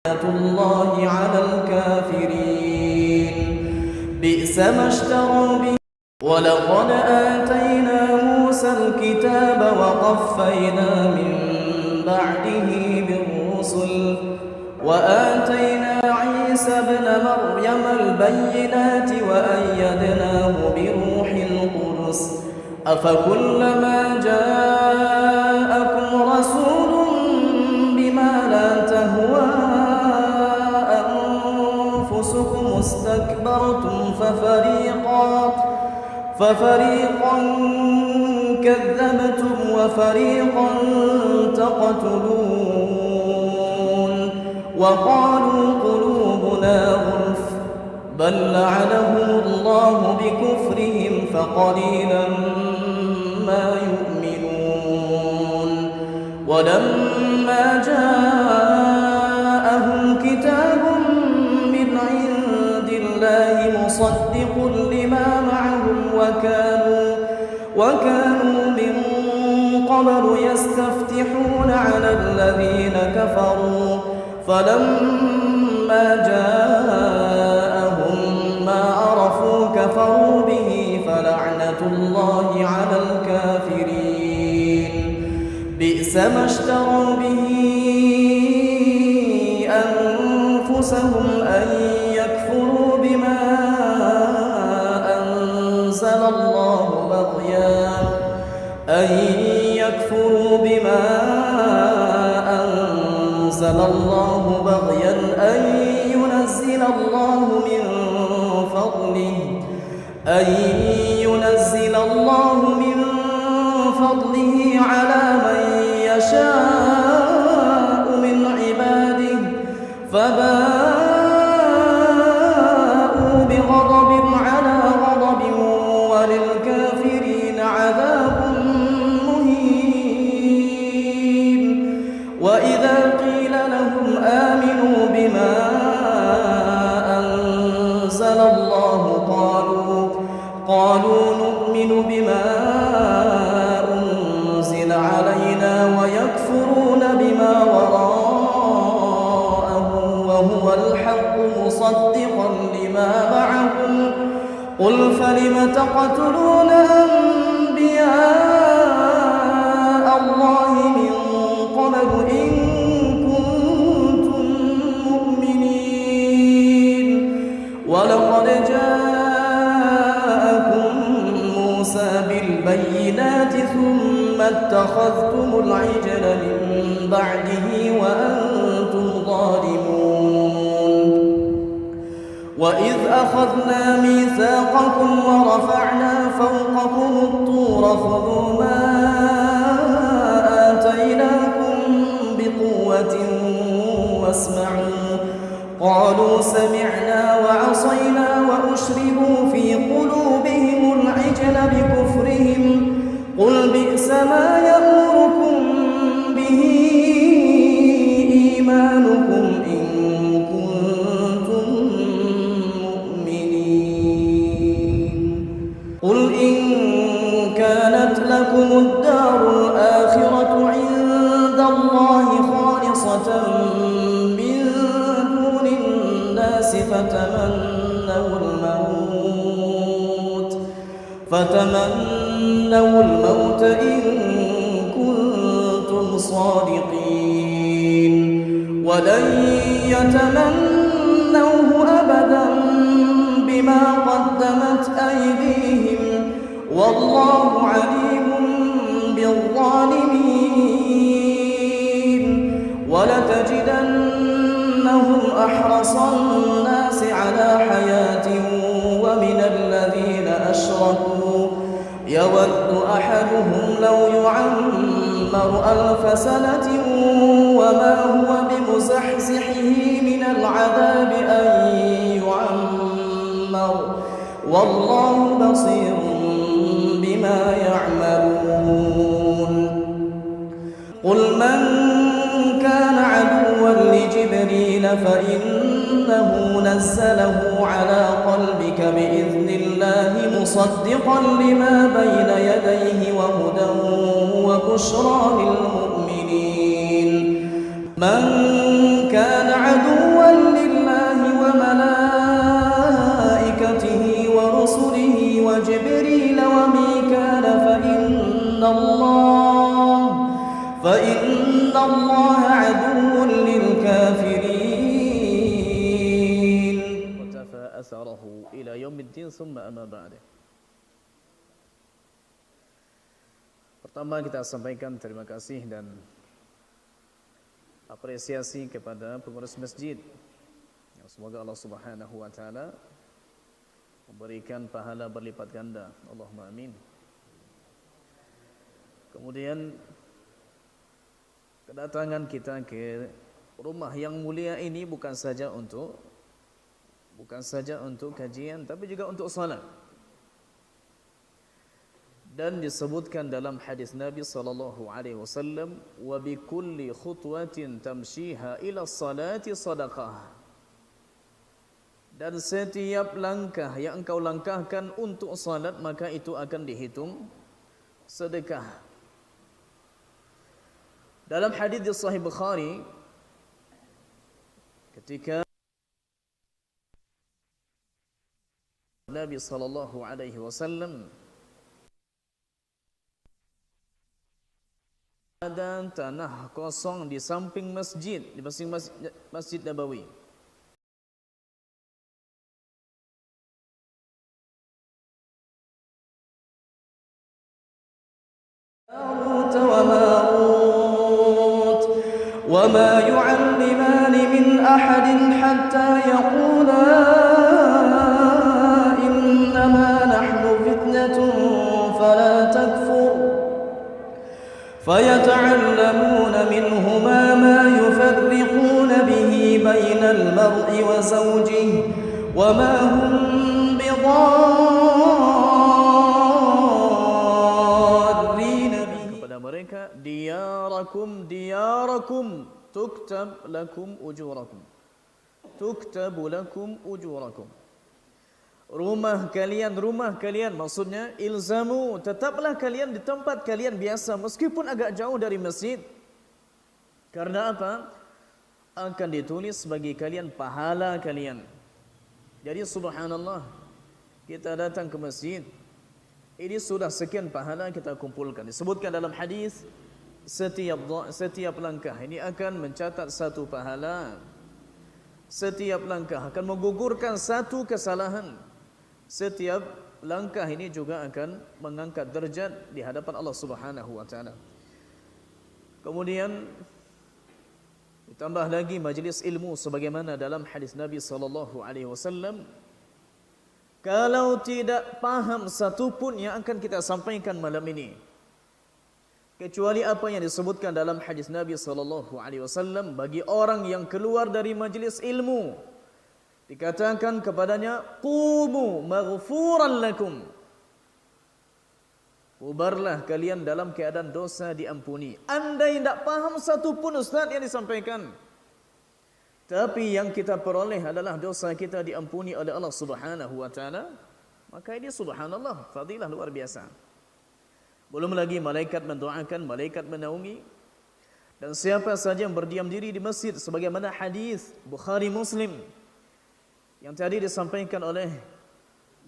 الله على الكافرين بئس ما اشتروا به ولقد آتينا موسى الكتاب وقفينا من بعده بالرسل وآتينا عيسى ابن مريم البينات وأيدناه بروح القدس أفكلما جاءكم رسول بما لا تهوى أنفسكم استكبرتم ففريقا كذبتم وفريقا تقتلون وقالوا قلوبنا غلف بل لعنهم الله بكفرهم فقليلا ما يؤمنون ولما جاءهم كتاب من عند الله مصدق لما معهم وكانوا من قبل يستفتحون على الذين كفروا فلما جاءهم ما عرفوا كفروا به فلعنة الله على الكافرين بئس ما اشتروا به أنفسهم أن يكفروا بما أنزل الله بغيا أن ينزل الله من فضله على من يشاء من عباده فباءوا بغضب على غضب وللكافرين عذاب مهين وإذا قيل لهم آمنوا بما أنزل الله قالوا نؤمن بما أنزل علينا ويكفرون بما وراءه وهو الحق مصدقا لما معهم قل فلم تقتلون أنبياء الله من قبل إن كنتم مؤمنين ولقد جاءكم موسى بالبينات ثم اتخذتم العجل من بعده وأنتم ظالمون وإذ أخذنا ميثاقكم ورفعنا فوقكم الطور خذوا ما آتيناكم بقوة واسمعوا قالوا سمعنا وعصينا وأشربوا في قلوبهم العجل بكفرهم قل بئس ما يأمركم به إيمانكم إن كنتم مؤمنين قل إن كانت لكم الدار الآخرة عند الله خالصة من دون الناس فتمنوا الموت إن كنتم صادقين ولن يتمنوه أبدا بما قدمت أيديهم والله عليم بالظالمين ولتجدنهم أحرص الناس على حياة ومن الذين أشركوا يود أحدهم لو يعمر 1000 سنة وما هو بمزحزحه من العذاب أن يعمر والله بصير بما يعملون قل من كان عدوا لجبريل فإنه نزله على قلبك بإذن الله مصدقا لما بين يديه وهدى وبشرى للمؤمنين من كان عدوا فإن الله عدو للكافرين. وتفى أثره إلى يوم الدين ثم أما بعد. Pertama kita sampaikan terima kasih dan apresiasi kepada pengurus masjid. Semoga Allah Subhanahu wa taala memberikan pahala berlipat ganda. Allahumma amin. Kemudian kedatangan kita ke rumah yang mulia ini bukan saja untuk kajian tapi juga untuk salat. Dan disebutkan dalam hadis Nabi sallallahu alaihi wasallam, wa bi kulli khutwatin tamshiha ila salati sadaqah. Dan setiap langkah yang engkau langkahkan untuk salat maka itu akan dihitung sedekah. Dalam hadis di Sahih Bukhari ketika Nabi sallallahu alaihi wasallam ada tanah kosong di samping masjid, di Masjid Nabawi. وما يعلمان من أحد حتى يقولا إنما نحن فتنة فلا تكفر فيتعلمون منهما ما يفرقون به بين المرء وزوجه وما هم بضارين به. Kepada mereka, diyarakum tuktab lakum ujurakum. Tuktabu lakum ujurakum. Rumah kalian, maksudnya ilzamu, tetaplah kalian di tempat kalian biasa meskipun agak jauh dari masjid. Karena apa? Akan ditulis bagi kalian pahala kalian. Jadi subhanallah, kita datang ke masjid, ini sudah sekian pahala kita kumpulkan. Disebutkan dalam hadis, setiap langkah ini akan mencatat satu pahala. Setiap langkah akan menggugurkan satu kesalahan. Setiap langkah ini juga akan mengangkat derajat di hadapan Allah Subhanahu wa taala. Kemudian ditambah lagi majlis ilmu sebagaimana dalam hadis Nabi sallallahu alaihi wasallam, kalau tidak paham satu pun yang akan kita sampaikan malam ini kecuali apa yang disebutkan dalam hadis Nabi sallallahu alaihi wasallam, bagi orang yang keluar dari majlis ilmu dikatakan kepadanya, qumu maghfuran lakum. Ubarlah kalian dalam keadaan dosa diampuni. Andai tidak paham satu pun ustaz yang disampaikan, tapi yang kita peroleh adalah dosa kita diampuni oleh Allah Subhanahu wa taala, maka ini subhanallah, fadilah luar biasa. Belum lagi malaikat mendoakan, malaikat menaungi. Dan siapa saja yang berdiam diri di masjid sebagaimana hadis Bukhari Muslim yang tadi disampaikan oleh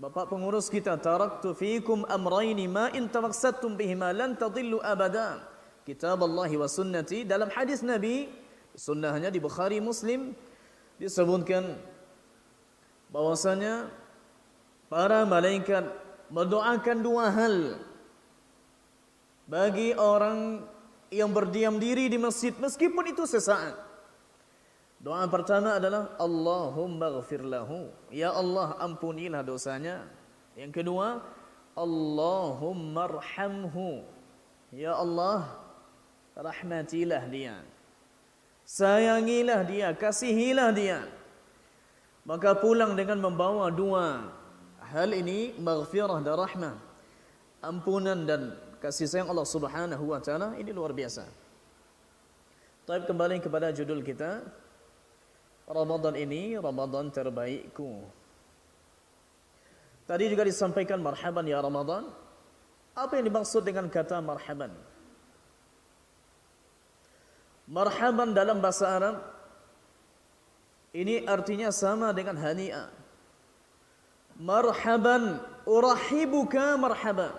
Bapak pengurus kita, taraktu fiikum amrayni ma in tamassaktum bihima lan tadillu abada, kitaballahi wa sunnati. Dalam hadis Nabi, sunnahnya di Bukhari Muslim disebutkan bahwasanya para malaikat mendoakan dua hal bagi orang yang berdiam diri di masjid meskipun itu sesaat. Doa pertama adalah Allahumma ghafir lahu, ya Allah ampunilah dosanya. Yang kedua, Allahumma arhamhu, ya Allah rahmatilah dia, sayangilah dia, kasihilah dia. Maka pulang dengan membawa dua hal ini, maghfirah dan rahmah, ampunan dan kasih sayang Allah Subhanahu wa taala. Ini luar biasa. Baik, kembali kepada judul kita. Ramadan ini Ramadan terbaikku. Tadi juga disampaikan marhaban ya Ramadan. Apa yang dimaksud dengan kata marhaban? Marhaban dalam bahasa Arab ini artinya sama dengan hani'a. Marhaban, urahibuka marhaban.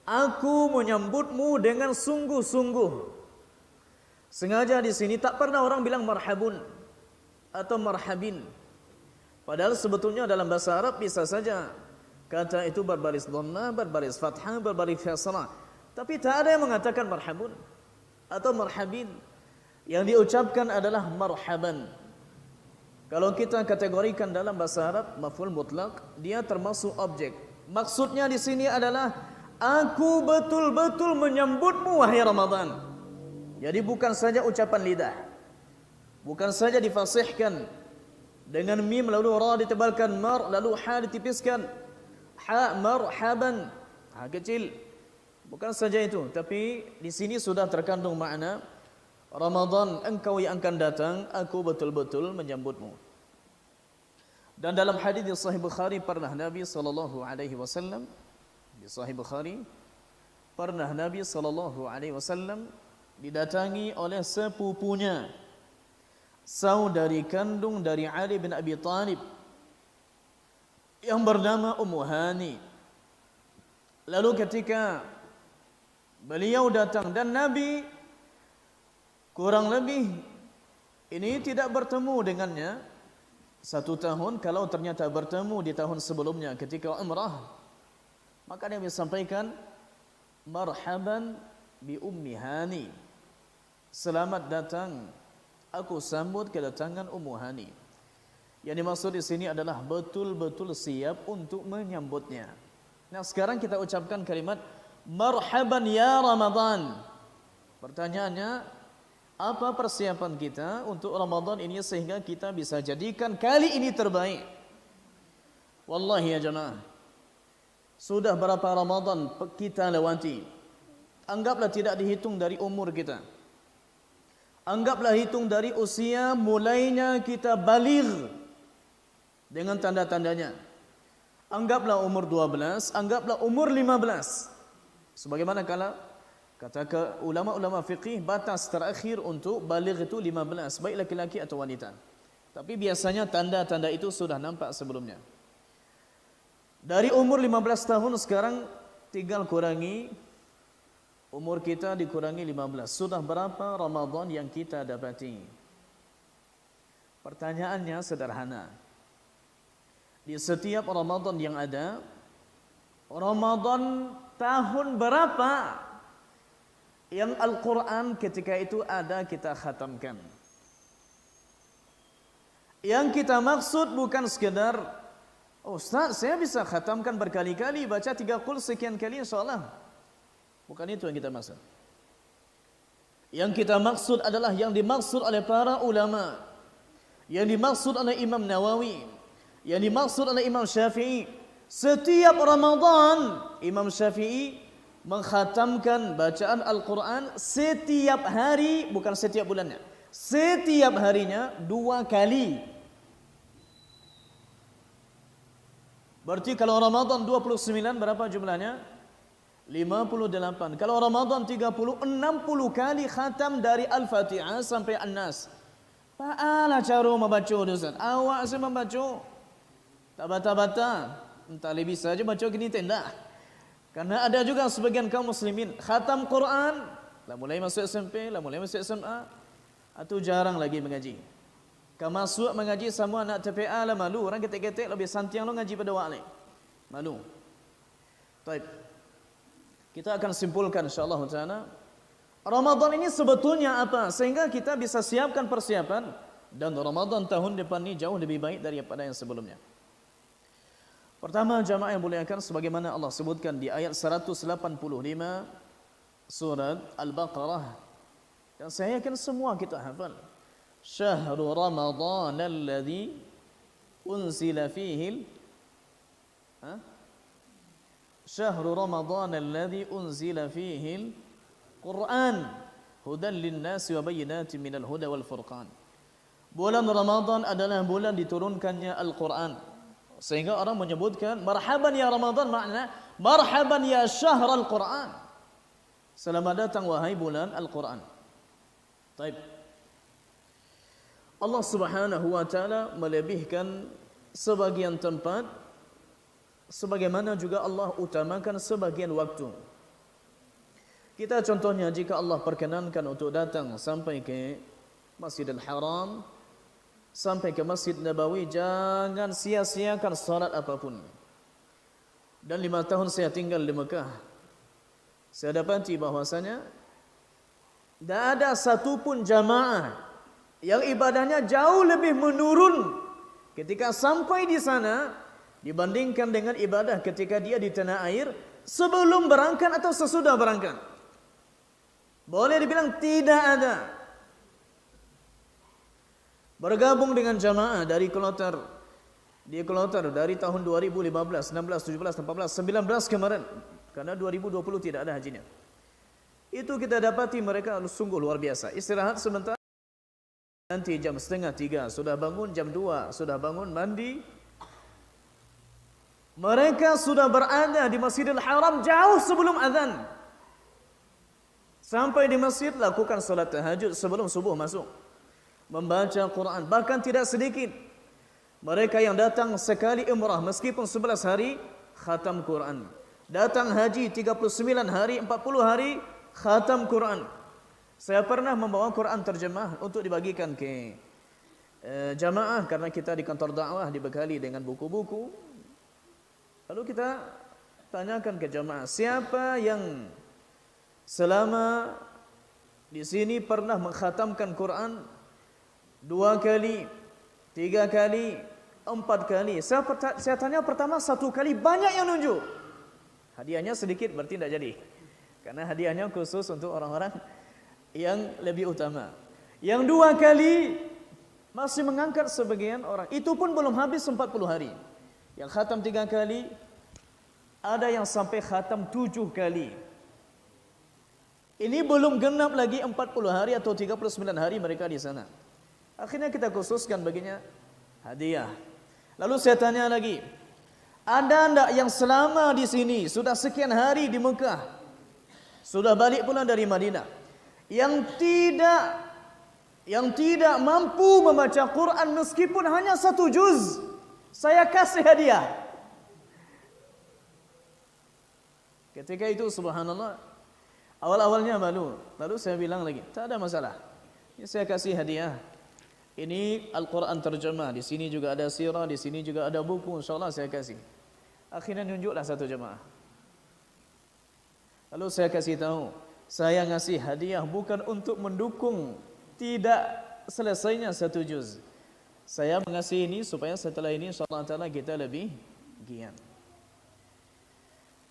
Aku menyambutmu dengan sungguh-sungguh. Sengaja di sini tak pernah orang bilang marhabun atau marhabin. Padahal sebetulnya dalam bahasa Arab bisa saja kata itu berbaris dhammah, berbaris fathah, berbaris kasrah. Tapi tak ada yang mengatakan marhabun atau marhabin. Yang diucapkan adalah marhaban. Kalau kita kategorikan dalam bahasa Arab maf'ul mutlaq, dia termasuk objek. Maksudnya di sini adalah aku betul-betul menyambutmu wahai Ramadan. Jadi bukan saja ucapan lidah, bukan saja difasihkan dengan mim lalu ra ditebalkan mar lalu ha ditipiskan ha marhaban ha kecil. Bukan saja itu, tapi di sini sudah terkandung makna Ramadan engkau yang akan datang, aku betul-betul menyambutmu. Dan dalam hadis di Sahih Bukhari pernah Nabi sallallahu alaihi wasallam di Sahih Bukhari pernah Nabi sallallahu alaihi wasallam didatangi oleh sepupunya, saudari kandung dari Ali bin Abi Thalib yang bernama Ummu Hani. Lalu ketika beliau datang dan Nabi kurang lebih ini tidak bertemu dengannya 1 tahun, kalau ternyata bertemu di tahun sebelumnya ketika umrah, maka Nabi sampaikan marhaban bi Ummi Hani, selamat datang, aku sambut kedatangan Ummu Hani. Yang dimaksud di sini adalah betul-betul siap untuk menyambutnya. Nah, sekarang kita ucapkan kalimat marhaban ya Ramadan. Pertanyaannya, apa persiapan kita untuk Ramadan ini sehingga kita bisa jadikan kali ini terbaik? Wallahi ya jemaah, sudah berapa Ramadan kita lewati? Anggaplah tidak dihitung dari umur kita. Anggaplah hitung dari usia mulainya kita baligh dengan tanda-tandanya. Anggaplah umur 12, anggaplah umur 15. Sebagaimana kata ulama-ulama fiqih, batas terakhir untuk baligh itu 15, baik laki-laki atau wanita. Tapi biasanya tanda-tanda itu sudah nampak sebelumnya. Dari umur 15 tahun sekarang tinggal kurangi umur kita, dikurangi 15. Sudah berapa Ramadan yang kita dapati? Pertanyaannya sederhana. Di setiap Ramadan yang ada, Ramadan tahun berapa yang Al-Quran ketika itu ada kita khatamkan? Yang kita maksud bukan sekedar, oh Ustaz, saya bisa khatamkan berkali-kali, baca 3 qul sekian kali insyaAllah. Bukan itu yang kita maksud. Yang kita maksud adalah yang dimaksud oleh para ulama, yang dimaksud oleh Imam Nawawi, yang dimaksud oleh Imam Syafi'i. Setiap Ramadan Imam Syafi'i mengkhatamkan bacaan Al-Quran setiap hari, bukan setiap bulannya, setiap harinya 2 kali. Berarti kalau Ramadan 29 berapa jumlahnya? 58. Kalau Ramadan 30, 60 kali khatam dari Al-Fatihah sampai An-Nas. Pa'ala cara membaca Ustaz? Awak saya membaca tak bata-bata, entah lebih saja baca gini tenda. Karena ada juga sebagian kaum muslimin khatam Quran, lah mulai masuk SMP, lah mulai masuk SMA, atau jarang lagi mengaji. Kalau masuk mengaji semua anak TPA lah malu, orang ketek-ketek lebih santiang lo ngaji pada wa'alai. Malu. Baik. Kita akan simpulkan insyaallah taala Ramadan ini sebetulnya apa sehingga kita bisa siapkan persiapan, dan Ramadan tahun depan ini jauh lebih baik daripada yang sebelumnya. Pertama, jamaah yang muliakan, sebagaimana Allah sebutkan di ayat 185 surat Al-Baqarah, dan saya yakin semua kita hafal. Syahrul Ramadan alladzi unzila fihi Syahrul Ramadan alladzi unzila fihi Al-Quran hudan lin-nasi wa bayyinatin minal huda wal furqan. Bulan Ramadan adalah bulan diturunkannya Al-Quran. Sehingga orang menyebutkan marhaban ya Ramadan, makna marhaban ya syahr Al-Quran. Selamat datang wahai bulan Al-Quran. Baik. Allah Subhanahu wa taala melebihkan sebagian tempat, sebagaimana juga Allah utamakan sebagian waktu. Kita contohnya jika Allah perkenankan untuk datang sampai ke Masjidil Haram, sampai ke Masjid Nabawi, jangan sia-siakan salat apapun. Dan 5 tahun saya tinggal di Mekah, saya dapati bahwasanya tidak ada satupun jamaah yang ibadahnya jauh lebih menurun ketika sampai di sana dibandingkan dengan ibadah ketika dia di tanah air sebelum berangkat atau sesudah berangkat. Boleh dibilang tidak ada. Bergabung dengan jamaah dari kloter, di kloter dari tahun 2015, 16, 17, 18, 19 kemarin, karena 2020 tidak ada hajinya. Itu kita dapati mereka sungguh luar biasa. Istirahat sebentar, nanti jam 2:30 sudah bangun, jam 2 sudah bangun, mandi. Mereka sudah berada di Masjidil Haram jauh sebelum azan. Sampai di masjid lakukan salat tahajud sebelum subuh masuk, membaca Quran. Bahkan tidak sedikit mereka yang datang sekali umrah meskipun 11 hari khatam Quran. Datang haji 39 hari, 40 hari khatam Quran. Saya pernah membawa Quran terjemah untuk dibagikan ke jamaah karena kita di kantor dakwah dibekali dengan buku-buku. Lalu kita tanyakan ke jamaah, siapa yang selama di sini pernah mengkhatamkan Quran 2 kali, 3 kali, 4 kali? Saya tanya pertama 1 kali, banyak yang nunjuk. Hadiahnya sedikit berarti tidak jadi. Karena hadiahnya khusus untuk orang-orang yang lebih utama. Yang 2 kali masih mengangkat sebagian orang. Itu pun belum habis 40 hari. Yang khatam 3 kali, ada yang sampai khatam 7 kali. Ini belum genap lagi 40 hari atau 39 hari mereka di sana. Akhirnya kita khususkan baginya hadiah. Lalu saya tanya lagi, ada enggak yang selama di sini sudah sekian hari di Mekah, sudah balik pula dari Madinah, yang tidak mampu membaca Quran meskipun hanya 1 juz, saya kasih hadiah. Ketika itu subhanallah, awal-awalnya malu. Lalu saya bilang lagi, tak ada masalah. Ini saya kasih hadiah. Ini Al-Quran terjemah. Di sini juga ada sirah, di sini juga ada buku. InsyaAllah saya kasih. Akhirnya nunjuklah 1 jemaah. Lalu saya kasih tahu, saya ngasih hadiah bukan untuk mendukung tidak selesainya 1 juz. Saya mengasih ini supaya setelah ini insyaAllah ta'ala kita lebih giat.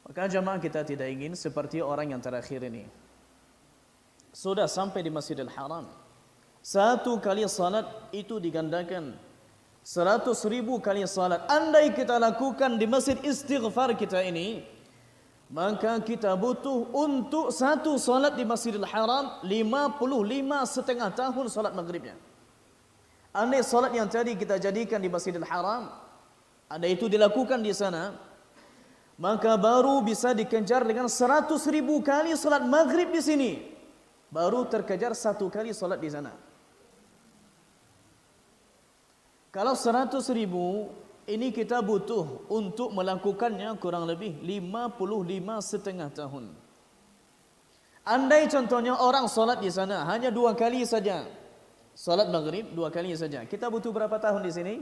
Maka jemaah kita tidak ingin seperti orang yang terakhir ini. Sudah sampai di Masjidil Haram, 1 kali salat itu digandakan 100.000 kali salat. Andai kita lakukan di masjid istighfar kita ini, maka kita butuh untuk 1 salat di Masjidil Haram 55,5 tahun salat maghribnya. Andai salat yang tadi kita jadikan di Masjidil Haram, andai itu dilakukan di sana, maka baru bisa dikejar dengan 100.000 kali salat maghrib di sini. Baru terkejar 1 kali salat di sana. Kalau 100.000 ini kita butuh untuk melakukannya kurang lebih 55,5 tahun. Andai contohnya orang salat di sana hanya 2 kali saja, salat maghrib 2 kali saja, kita butuh berapa tahun di sini?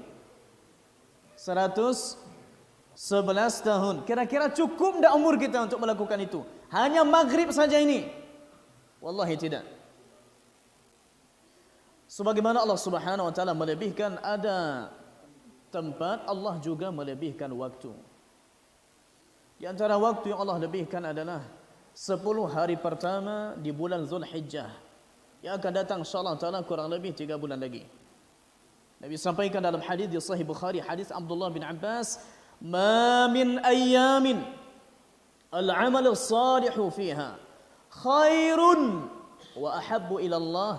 111 tahun. Kira-kira cukup tidak umur kita untuk melakukan itu? Hanya maghrib saja ini? Wallahi tidak. Sebagaimana Allah Subhanahu wa taala melebihkan ada tempat, Allah juga melebihkan waktu. Di antara waktu yang Allah lebihkan adalah 10 hari pertama di bulan Zulhijjah yang akan datang insyaallah taala kurang lebih 3 bulan lagi. Nabi sampaikan dalam hadis di Sahih Bukhari, hadis Abdullah bin Abbas, "Ma min ayyamin al-'amal as-salihu fiha khairun wa ahabbu ila Allah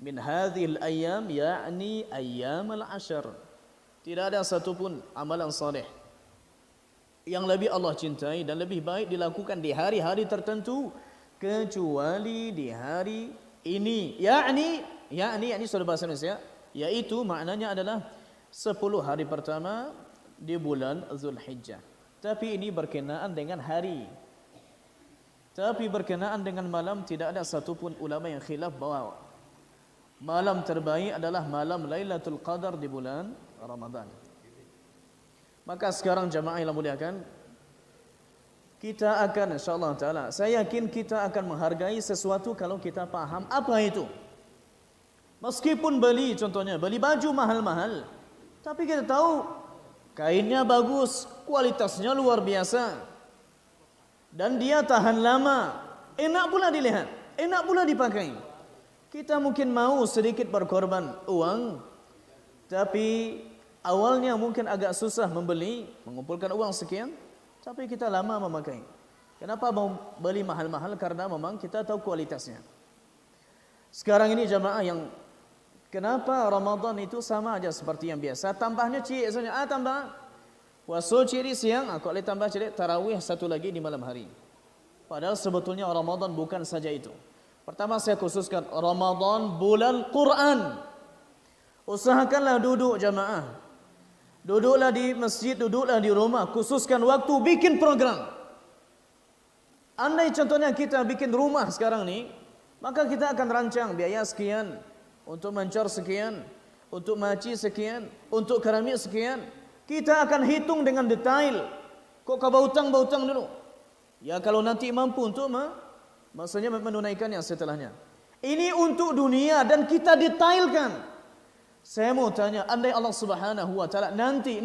min hadhihi al-ayyam, yakni ayyam al-'ashr." Tidak ada satupun amalan saleh yang lebih Allah cintai dan lebih baik dilakukan di hari-hari tertentu kecuali di hari ini. Yakni sudah bahasa Indonesia, yaitu maknanya adalah 10 hari pertama di bulan Zulhijjah. Tapi ini berkenaan dengan hari. Tapi berkenaan dengan malam, tidak ada satupun ulama yang khilaf bahawa malam terbaik adalah malam Lailatul Qadar di bulan Ramadan. Maka sekarang jamaah yang muliakan, kita akan insyaAllah ta'ala, saya yakin kita akan menghargai sesuatu kalau kita paham apa itu. Meskipun beli, contohnya beli baju mahal-mahal, tapi kita tahu kainnya bagus, kualitasnya luar biasa, dan dia tahan lama, enak pula dilihat, enak pula dipakai. Kita mungkin mau sedikit berkorban uang, tapi awalnya mungkin agak susah membeli, mengumpulkan uang sekian, tapi kita lama memakai. Kenapa mau beli mahal-mahal? Karena memang kita tahu kualitasnya. Sekarang ini jamaah yang kenapa Ramadan itu sama aja seperti yang biasa, tambahnya cik saja, tambah puasa ciri siang, aku boleh tambah ciri tarawih satu lagi di malam hari. Padahal sebetulnya Ramadan bukan saja itu. Pertama saya khususkan Ramadan bulan Quran. Usahakanlah duduk jamaah, duduklah di masjid, duduklah di rumah, khususkan waktu bikin program. Andai contohnya kita bikin rumah sekarang ni, maka kita akan rancang biaya sekian, untuk mencor sekian, untuk maci sekian, untuk keramik sekian. Kita akan hitung dengan detail. Kok kau bautang dulu? Ya kalau nanti mampu untuk maksudnya menunaikan yang setelahnya. Ini untuk dunia dan kita detailkan. Saya mau tanya, andai Allah Subhanahu wa taala nanti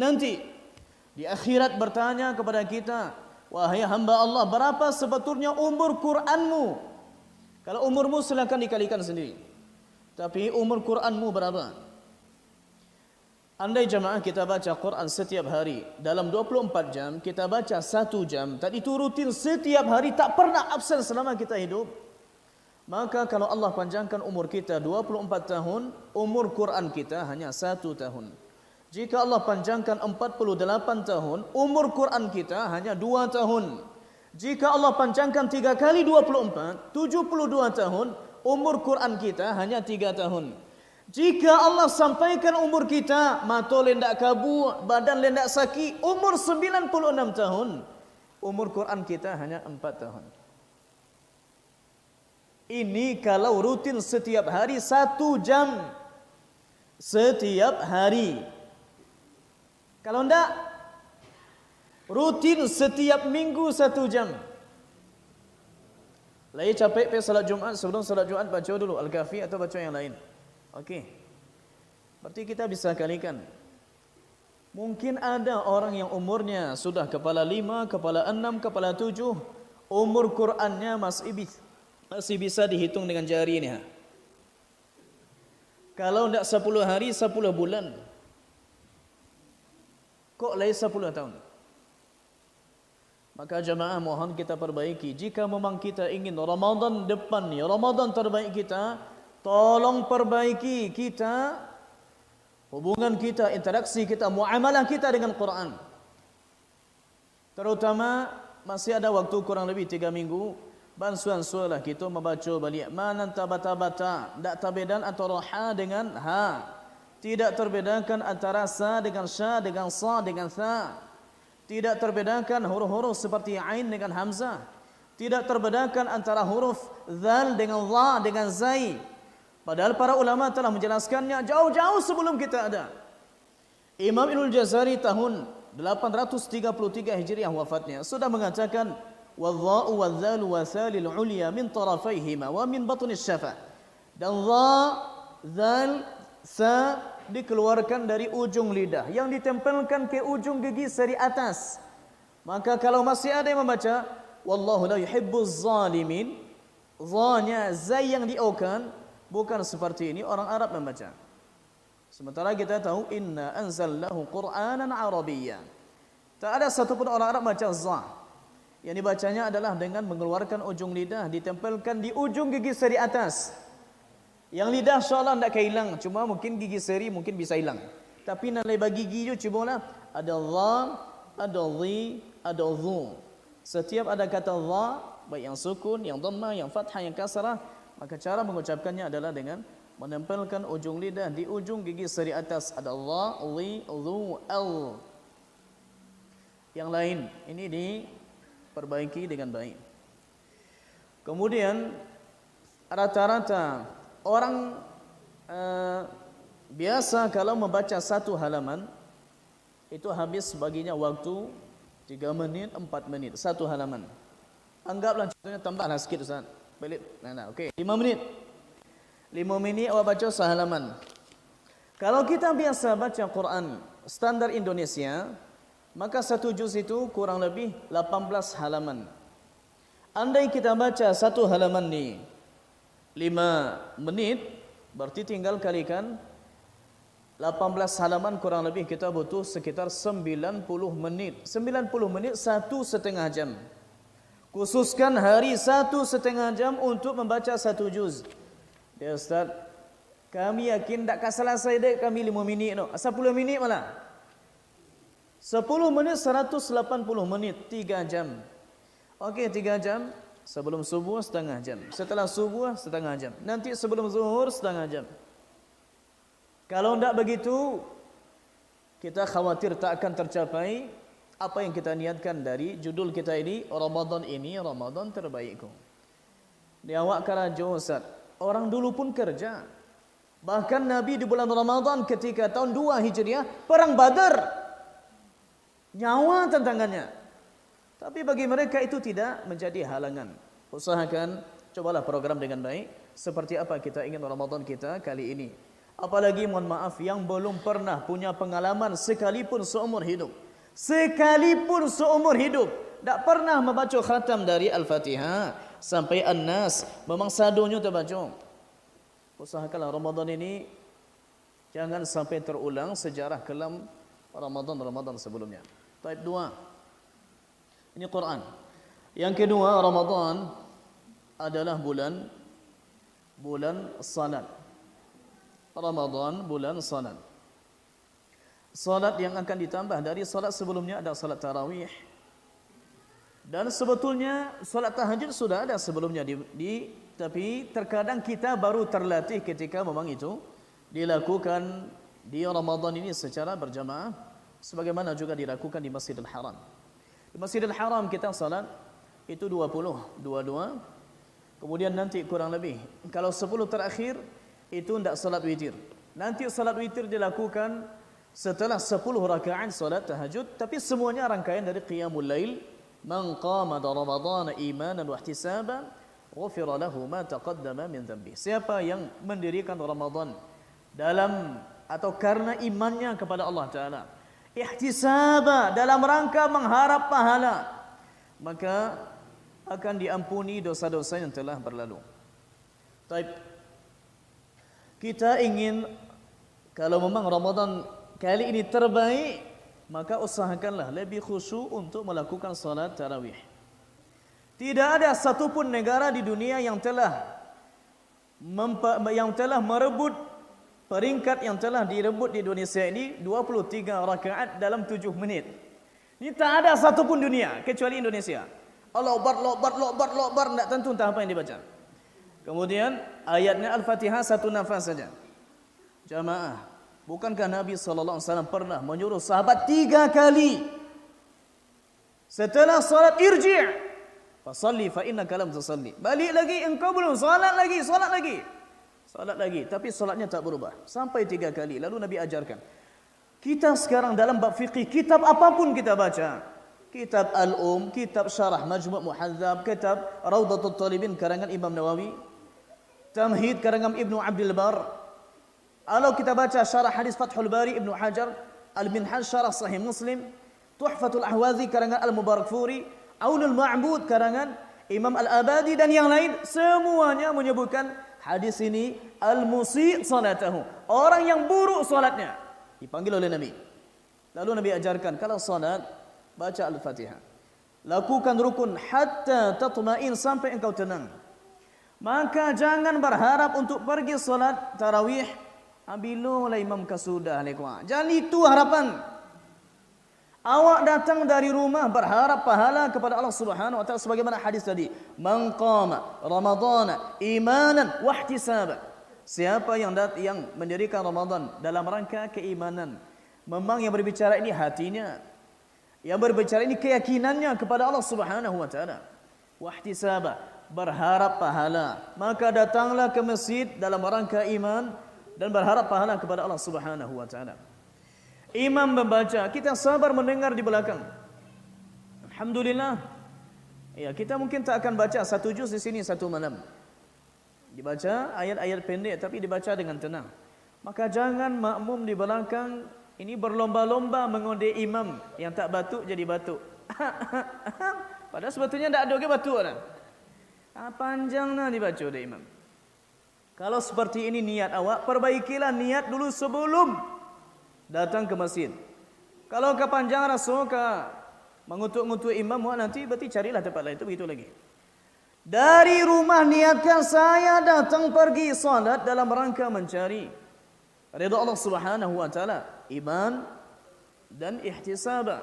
di akhirat bertanya kepada kita, wahai hamba Allah, berapa sebetulnya umur Quranmu? Kalau umurmu silakan dikalikan sendiri. Tapi umur Quranmu berapa? Andai jamaah kita baca Quran setiap hari, dalam 24 jam kita baca 1 jam, dan itu rutin setiap hari, tak pernah absen selama kita hidup. Maka kalau Allah panjangkan umur kita 24 tahun, umur Quran kita hanya 1 tahun. Jika Allah panjangkan 48 tahun, umur Quran kita hanya 2 tahun. Jika Allah panjangkan 3 kali 24, 72 tahun, umur Quran kita hanya 3 tahun. Jika Allah sampaikan umur kita, mata lendak kabu, badan lendak sakit, umur 96 tahun, umur Quran kita hanya 4 tahun. Ini kalau rutin setiap hari 1 jam. Setiap hari. Kalau tidak, rutin setiap minggu 1 jam. Lagi capek pergi salat Jumat, sebelum salat Jumat baca dulu Al-Kahfi atau baca yang lain. Okey. Berarti kita bisa kalikan. Mungkin ada orang yang umurnya sudah kepala 5, kepala 6, kepala 7, umur Qurannya masih bisa dihitung dengan jari ini. Kalau tidak 10 hari, 10 bulan. Kok lain 10 tahun? Maka jemaah mohon kita perbaiki. Jika memang kita ingin Ramadan depan ni, Ramadan terbaik kita, tolong perbaiki kita, hubungan kita, interaksi kita, muamalah kita dengan Quran. Terutama masih ada waktu kurang lebih 3 minggu, bansuan-sualah kita membaca balik. Mana bata-bata, tak terbedakan antara ha dengan ha. Tidak terbedakan antara sa dengan sya, dengan sa dengan tha. Tidak terbedakan huruf-huruf seperti ain dengan hamzah. Tidak terbedakan antara huruf zal dengan dha dengan zai. Padahal para ulama telah menjelaskannya jauh-jauh sebelum kita ada. Imam Ibnul Jazari tahun 833 Hijriah wafatnya sudah mengatakan wadh-dha'u wadh-dhalu wasalil ulya min tarafayhima wa min batni syafa. Dan dha, zal, sa dikeluarkan dari ujung lidah yang ditempelkan ke ujung gigi seri atas. Maka kalau masih ada yang membaca wallahu la yuhibbuz zalimin, dha-nya zai yang diokan, bukan seperti ini orang Arab membaca. Sementara kita tahu inna anzalnahu Qur'anan Arabiyyan. Tak ada satupun orang Arab baca za. Yang dibacanya adalah dengan mengeluarkan ujung lidah, ditempelkan di ujung gigi seri atas. Yang lidah insya-Allah tidak hilang, cuma mungkin gigi seri mungkin bisa hilang. Tapi nilai bagi gigi itu cubalah ada za, ada zi, ada zu. Setiap ada kata za, baik yang sukun, yang dhammah, yang fathah, yang kasrah, maka cara mengucapkannya adalah dengan menempelkan ujung lidah di ujung gigi seri atas. Ada za, zi, zu, al. Yang lain ini diperbaiki dengan baik. Kemudian rata-rata orang biasa kalau membaca satu halaman itu habis baginya waktu 3 menit, 4 menit satu halaman. Anggaplah contohnya tambahlah sikit Ustaz. Balik. Okey, 5 menit. 5 minit awak baca sehalaman. Kalau kita biasa baca Quran standar Indonesia, maka satu juz itu kurang lebih 18 halaman. Andai kita baca satu halaman ni 5 menit, berarti tinggal kalikan 18 halaman kurang lebih kita butuh sekitar 90 menit. 90 menit 1,5 jam. Khususkan hari 1,5 jam untuk membaca satu juz. Ya Ustaz, kami yakin tak akan selesai dek kami 5 minit no. 10 minit malah. 10 menit 180 menit 3 jam. Okey 3 jam. Sebelum subuh setengah jam. Setelah subuh setengah jam. Nanti sebelum zuhur setengah jam. Kalau tidak begitu, kita khawatir tak akan tercapai apa yang kita niatkan dari judul kita ini Ramadan terbaikku. Ni awak karajo Ustaz. Orang dulu pun kerja. Bahkan Nabi di bulan Ramadan ketika tahun 2 Hijriah perang Badar. Nyawa tantangannya. Tapi bagi mereka itu tidak menjadi halangan. Usahakan cobalah program dengan baik seperti apa kita ingin Ramadan kita kali ini. Apalagi mohon maaf yang belum pernah punya pengalaman sekalipun seumur hidup. Sekalipun seumur hidup tak pernah membaca khatam dari Al-Fatihah sampai An-Nas, memang sadonya terbaca. Usahakanlah Ramadan ini jangan sampai terulang sejarah kelam Ramadan sebelumnya. Taib 2. Ini Quran. Yang kedua, Ramadan adalah bulan salat. Ramadan bulan salat. Salat yang akan ditambah dari salat sebelumnya ada salat tarawih. Dan sebetulnya salat tahajud sudah ada sebelumnya tapi terkadang kita baru terlatih ketika memang itu dilakukan di Ramadan ini secara berjamaah sebagaimana juga dilakukan di Masjidil Haram. Di Masjidil Haram kita salat itu 22. Kemudian nanti kurang lebih kalau 10 terakhir itu tidak salat witir. Nanti salat witir dilakukan setelah 10 rakaat salat tahajud, tapi semuanya rangkaian dari qiyamul lail. Man qama Ramadan imanan wa ihtisaban ghufira lahu ma taqaddama min dhanbi. Siapa yang mendirikan Ramadan dalam atau karena imannya kepada Allah Taala, ihtisaba dalam rangka mengharap pahala, maka akan diampuni dosa-dosa yang telah berlalu. Baik. Kita ingin kalau memang Ramadan kali ini terbaik, maka usahakanlah lebih khusyuk untuk melakukan salat tarawih. Tidak ada satupun negara di dunia yang telah merebut peringkat yang telah direbut di Indonesia ini 23 rakaat dalam 7 menit. Ini tak ada satupun dunia kecuali Indonesia. Allahu Akbar, tidak tentu entah apa yang dibaca. Kemudian ayatnya Al-Fatihah satu nafas saja. Jamaah, bukankah Nabi SAW pernah menyuruh sahabat 3 kali setelah salat irji' fasalli fa innaka lam tusalli. Balik lagi, engkau belum salat lagi. Salat lagi, tapi salatnya tak berubah sampai 3 kali. Lalu Nabi ajarkan. Kita sekarang dalam bab fikih, kitab apapun kita baca, kitab kitab Syarah Majmu' Muhadzab, kitab Raudatul Talibin karangan Imam Nawawi, Tamhid karangan Ibnu Abdul Bar. Kalau kita baca Syarah Hadis Fathul Bari Ibnu Hajar, Al-Minhaj Syarah Sahih Muslim, Tuhfatul Ahwazi karangan Al-Mubarakfuri, Aunul Ma'bud karangan Imam Al-Abadi dan yang lain, semuanya menyebutkan hadis ini al-musi' salatahu. Orang yang buruk salatnya dipanggil oleh Nabi. Lalu Nabi ajarkan kalau salat baca Al-Fatihah. Lakukan rukun hatta tatma'in sampai engkau tenang. Maka jangan berharap untuk pergi salat tarawih bila imam kasudah lekwa. Jangan itu harapan. Awak datang dari rumah berharap pahala kepada Allah Subhanahu wa taala sebagaimana hadis tadi, man qama ramadhana imanan wa ihtisaban. Siapa yang mendirikan Ramadan dalam rangka keimanan, memang yang berbicara ini hatinya, yang berbicara ini keyakinannya kepada Allah Subhanahu wa taala. Wa ihtisaba, berharap pahala. Maka datanglah ke masjid dalam rangka iman dan berharap pahala kepada Allah Subhanahu wa taala. Imam membaca, kita sabar mendengar di belakang. Alhamdulillah. Ya, kita mungkin tak akan baca satu juz di sini satu malam. Dibaca ayat-ayat pendek tapi dibaca dengan tenang. Maka jangan makmum di belakang ini berlomba-lomba mengonde imam, yang tak batuk jadi batuk. Padahal sebetulnya tak ada ke batuk dah. Panjanglah dibaca oleh imam. Kalau seperti ini niat awak, perbaikilah niat dulu sebelum datang ke masjid. Kalau kepanjangan rasa ke mengutuk-ngutuk imam, nanti berarti carilah tempat lain. Itu begitu lagi. Dari rumah niatkan saya datang pergi salat dalam rangka mencari ridha Allah Subhanahu wa taala, iman dan ihtisab,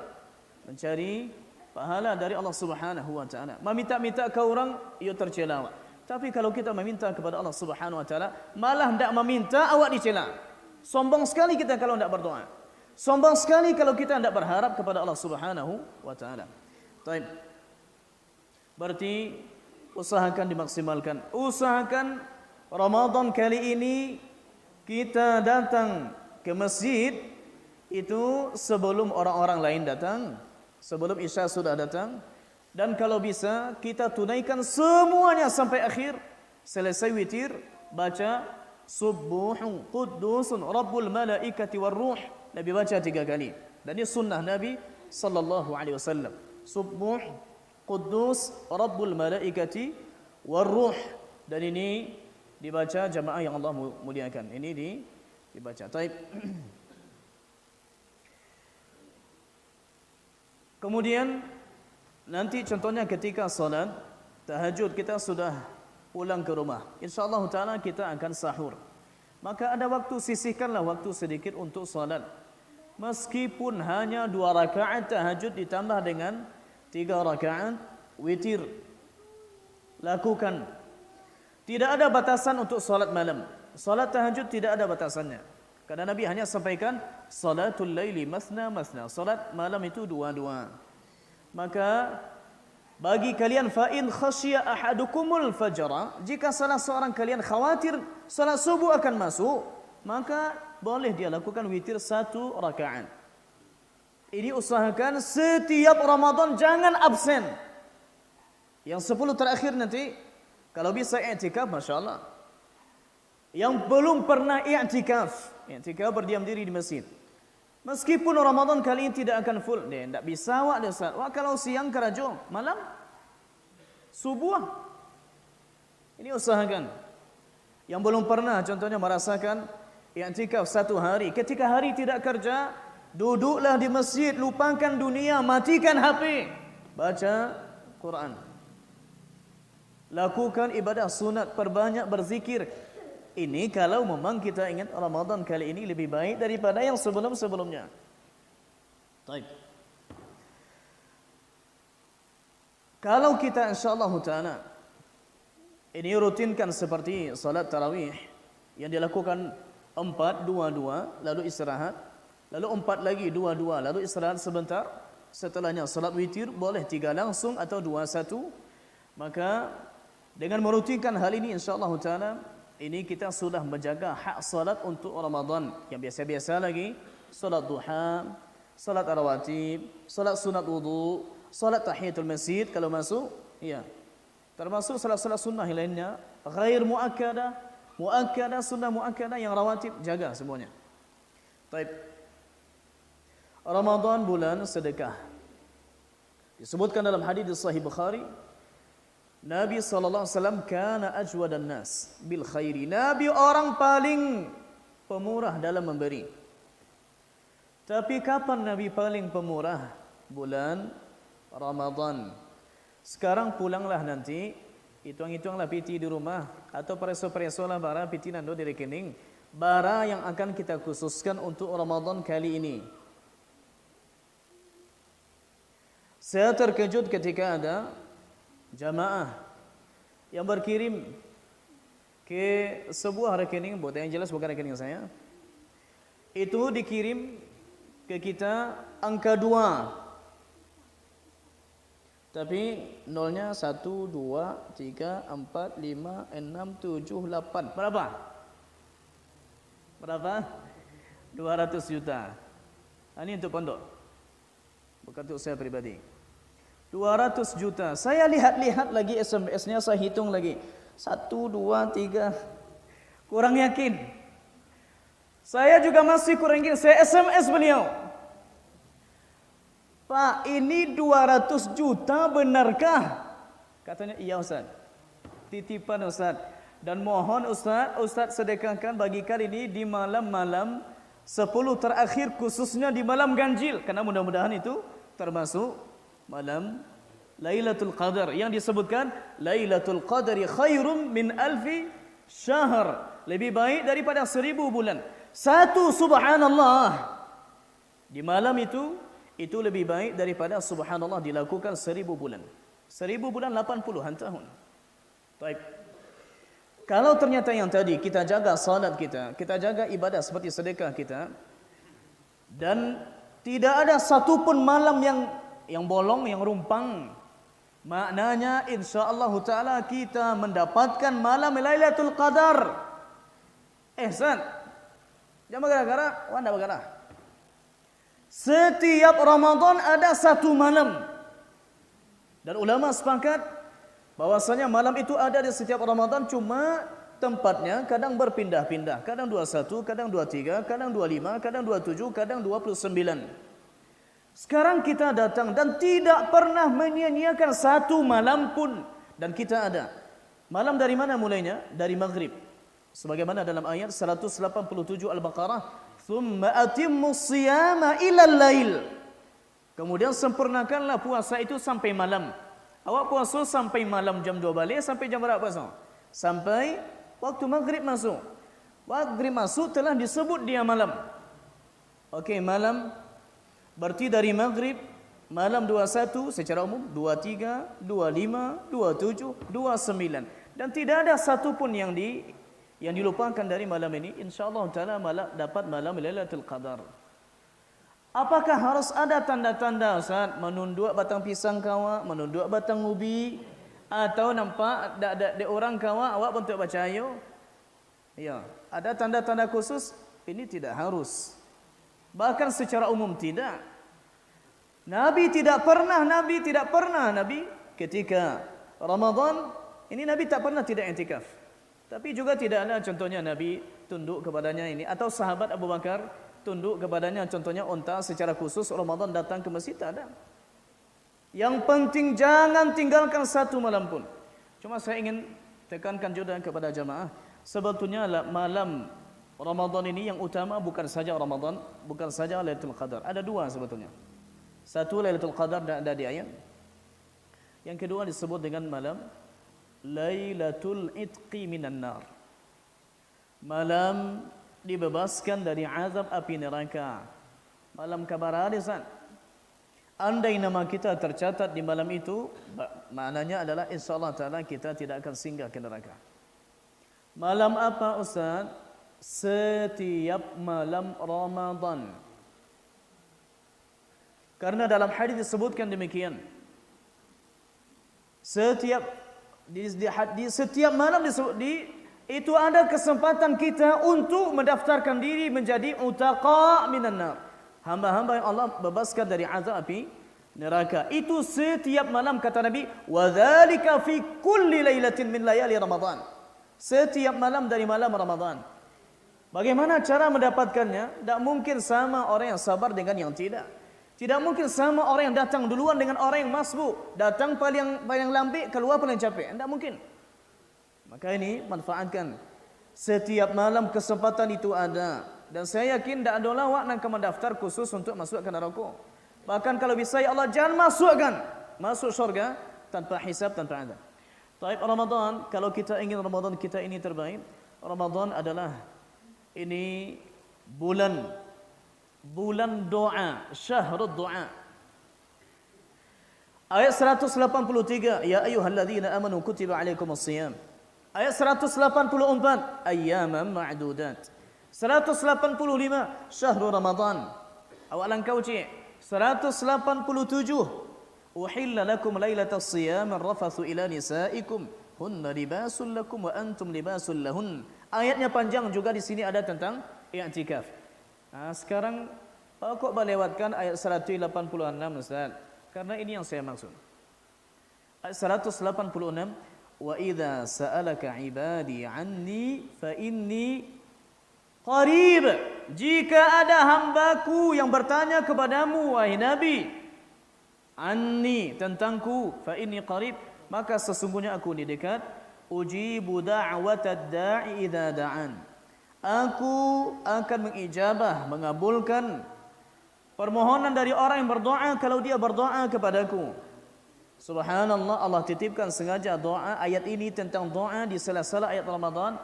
mencari pahala dari Allah Subhanahu wa taala. Meminta-minta ke orang, ia tercela. Tapi kalau kita meminta kepada Allah Subhanahu wa taala, malah hendak meminta awak dicela. Sombong sekali kita kalau hendak berdoa. Sombong sekali kalau kita hendak berharap kepada Allah Subhanahu wa taala. Baik. Berarti usahakan dimaksimalkan. Usahakan Ramadan kali ini kita datang ke masjid itu sebelum orang-orang lain datang, sebelum Isya sudah datang, dan kalau bisa kita tunaikan semuanya sampai akhir. Selesai witir, baca Subuhun Quddusun Rabbul Malaikati Warruh. Nabi baca 3 kali. Dan ini sunnah Nabi sallallahu alaihi wasallam. Subuh Quddus Rabbul Malaikati Warruh. Dan ini dibaca jamaah yang Allah muliakan. Ini dibaca. Baik. Kemudian nanti contohnya ketika salat tahajud kita sudah pulang ke rumah. Insyaallah taala kita akan sahur. Maka ada waktu, sisihkanlah waktu sedikit untuk salat. Meskipun hanya 2 rakaat tahajud ditambah dengan 3 rakaat witir. Lakukan. Tidak ada batasan untuk salat malam. Salat tahajud tidak ada batasannya. Karena Nabi hanya sampaikan salatul laili masna masna. Salat malam itu 2-2. Maka bagi kalian fa in khasyiya ahadukumul fajra, jika salah seorang kalian khawatir salat subuh akan masuk, maka boleh dia lakukan witir 1 rakaat. Ini usahakan setiap Ramadan jangan absen. Yang 10 terakhir nanti kalau bisa i'tikaf, masya-Allah. Yang belum pernah i'tikaf berdiam diri di masjid. Meskipun Ramadan kali ini tidak akan full, dia tidak bisa awak dia salat. Wah, kalau siang kerajo, malam subuh. Ini usahakan. Yang belum pernah contohnya merasakan i'tikaf 1 hari, ketika hari tidak kerja, duduklah di masjid, lupakan dunia, matikan HP, baca Quran. Lakukan ibadah sunat, perbanyak berzikir. Ini kalau memang kita ingat Ramadan kali ini lebih baik daripada yang sebelum-sebelumnya. Baik. Kalau kita insyaallah taala ini rutinkan seperti salat tarawih yang dilakukan 4-2-2 lalu istirahat, lalu 4 lagi 2-2 lalu istirahat sebentar, setelahnya salat witir boleh 3 langsung atau 2-1. Maka dengan merutinkan hal ini insyaallah taala ini kita sudah menjaga hak salat untuk Ramadan. Yang biasa-biasa lagi, salat duha, salat rawatib, salat sunat wudu, salat tahiyatul masjid kalau masuk, ya. Termasuk salat-salat sunnah lainnya, ghair muakkadah, muakkadah, sunnah muakkadah yang rawatib, jaga semuanya. Baik. Ramadan bulan sedekah. Disebutkan dalam hadis sahih Bukhari, Nabi SAW kana ajwadan nas bil khairi. Nabi orang paling pemurah dalam memberi. Tapi kapan Nabi paling pemurah? Bulan Ramadan. Sekarang pulanglah nanti, hitung-hitunglah piti di rumah atau preso-presolah bara piti nando di rekening. Bara yang akan kita khususkan untuk Ramadan kali ini. Saya terkejut ketika ada jamaah yang berkirim ke sebuah rekening, buat yang jelas bukan rekening saya. Itu dikirim ke kita angka 2. Tapi nolnya 1, 2, 3, 4, 5, 6, 7, 8. Berapa? Berapa? 200 juta. Ini untuk pondok. Bukan untuk saya pribadi. 200 juta. Saya lihat-lihat lagi SMS-nya, saya hitung lagi. 1, 2, 3. Kurang yakin. Saya juga masih kurang yakin. Saya SMS beliau. Pak, ini 200 juta benarkah? Katanya, iya Ustaz. Titipan Ustaz. Dan mohon Ustaz sedekahkan bagikan ini di malam-malam 10 terakhir, khususnya di malam ganjil. Karena mudah-mudahan itu termasuk malam Lailatul Qadar. Yang disebutkan, Lailatul Qadari khairum min alfi syahr. Lebih baik daripada 1000 bulan. Satu subhanallah. Di malam itu lebih baik daripada subhanallah dilakukan 1000 bulan. 1000 bulan 80-an tahun. Baik. Kalau ternyata yang tadi kita jaga salat kita jaga ibadah seperti sedekah kita, dan tidak ada satupun malam yang bolong, yang rumpang, maknanya insya-Allah taala kita mendapatkan malam Lailatul Qadar. Ihsan. Jangan gara-gara, wanda bagara. Setiap Ramadan ada satu malam. Dan ulama sepakat bahwasanya malam itu ada di setiap Ramadan, cuma tempatnya kadang berpindah-pindah. Kadang 21, kadang 23, kadang 25, kadang 27, kadang 29. Sekarang kita datang dan tidak pernah menyia-nyiakan satu malam pun. Dan kita ada. Malam dari mana mulainya? Dari maghrib. Sebagaimana dalam ayat 187 Al-Baqarah, "Tsumma atimmus siyama ilal lail." Kemudian sempurnakanlah puasa itu sampai malam. Awak puasa sampai malam jam 2 balik, sampai jam berapa puasa? Sampai waktu maghrib masuk. Maghrib masuk telah disebut dia malam. Okey, malam berarti dari maghrib, malam 21 secara umum, 23, 25, 27, 29. Dan tidak ada satu pun yang dilupakan dari malam ini. InsyaAllah ta'ala dapat malam Lailatul Qadar. Apakah harus ada tanda-tanda Ustaz? Menunduk batang pisang kawa, menunduk batang ubi, atau nampak ada orang kawa, awak pun tak percaya? Ya, ada tanda-tanda khusus? Ini tidak harus. Bahkan secara umum tidak. Nabi tidak pernah ketika Ramadan ini Nabi tak pernah tidak i'tikaf. Tapi juga tidak ada contohnya Nabi tunduk kepadanya ini, atau sahabat Abu Bakar tunduk kepadanya, contohnya unta secara khusus Ramadan datang ke masjid, tak ada. Yang penting jangan tinggalkan satu malam pun. Cuma saya ingin tekankan juga kepada jamaah, sebetulnya malam Ramadan ini yang utama bukan saja Ramadan, bukan saja Lailatul Qadar. Ada dua sebetulnya. Satu Lailatul Qadar ada di ayat. Yang kedua disebut dengan malam Lailatul Itqi minan nar. Malam dibebaskan dari azab api neraka. Malam kabar harisan. Andai nama kita tercatat di malam itu, maknanya adalah insyaallah taala kita tidak akan singgah ke neraka. Malam apa Ustaz? Setiap malam Ramadan. Karena dalam hadis disebutkan demikian. Setiap malam itu ada kesempatan kita untuk mendaftarkan diri menjadi utaqa minan nar. Hamba-hamba yang Allah bebaskan dari azab api neraka. Itu setiap malam kata Nabi, wa dzalika fi kulli lailatin min layali Ramadan. Setiap malam dari malam Ramadan. Bagaimana cara mendapatkannya? Tak mungkin sama orang yang sabar dengan yang tidak. Tidak mungkin sama orang yang datang duluan dengan orang yang masbuk. Datang paling lambat, keluar paling capek. Tidak mungkin. Maka ini manfaatkan. Setiap malam kesempatan itu ada. Dan saya yakin tidak ada orang yang akan mendaftar khusus untuk masuk ke neraka. Bahkan kalau bisa ya Allah jangan masukkan. Masuk syurga tanpa hisab, tanpa azab. Taib Ramadan, kalau kita ingin Ramadan kita ini terbaik, Ramadan adalah ini bulan doa, syahrul doa. Ayat 183, ya ayyuhalladzina amanu kutiba alaikumus shiyam. Ayat 184, ayyaman ma'dudat. 185, syahrul Ramadan. Awak langkau cik. 187, Uhilla lakum lailatas siyam ar-rafathu ila nisaikum hunna libasul lakum wa antum libasul lahun. Ayatnya panjang juga di sini ada tentang i'tikaf. Sekarang kok melewatkan ayat 186 Ustaz? Karena ini yang saya maksud. Ayat 186, wa idza sa'alaka 'ibadi 'anni fa inni qarib. Jika ada hambaku yang bertanya kepadamu wahai Nabi, anni tentangku, fa inni qarib, maka sesungguhnya aku ini dekat. Ujibu da'watad da'i idza da'an. Aku akan mengijabah, mengabulkan permohonan dari orang yang berdoa kalau dia berdoa kepadaku. Subhanallah, Allah titipkan sengaja doa ayat ini tentang doa di sela-sela ayat Ramadan.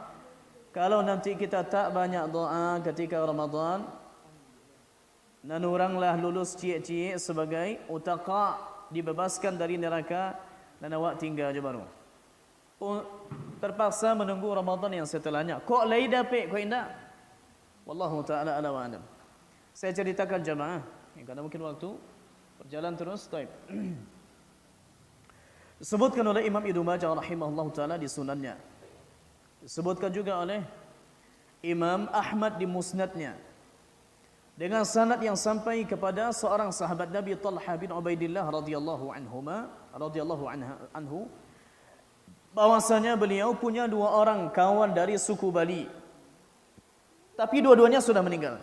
Kalau nanti kita tak banyak doa ketika Ramadan, nanuranglah lulus cie-cie sebagai utaqa, dibebaskan dari neraka, dan awak tinggal je baru. Terpaksa menunggu Ramadan yang setelahnya. Kok lain dapat, kok indah? Wallahu ta'ala ala wa alam. Saya ceritakan jamaah, karena mungkin waktu berjalan terus. Taib. Disebutkan oleh Imam Ibnu Majah rahimahullah ta'ala di sunannya. Disebutkan juga oleh Imam Ahmad di musnadnya. Dengan sanad yang sampai kepada seorang sahabat Nabi Talha bin Ubaidillah radhiyallahu anhu, bahwasanya beliau punya 2 orang kawan dari suku Bali. Tapi dua-duanya sudah meninggal.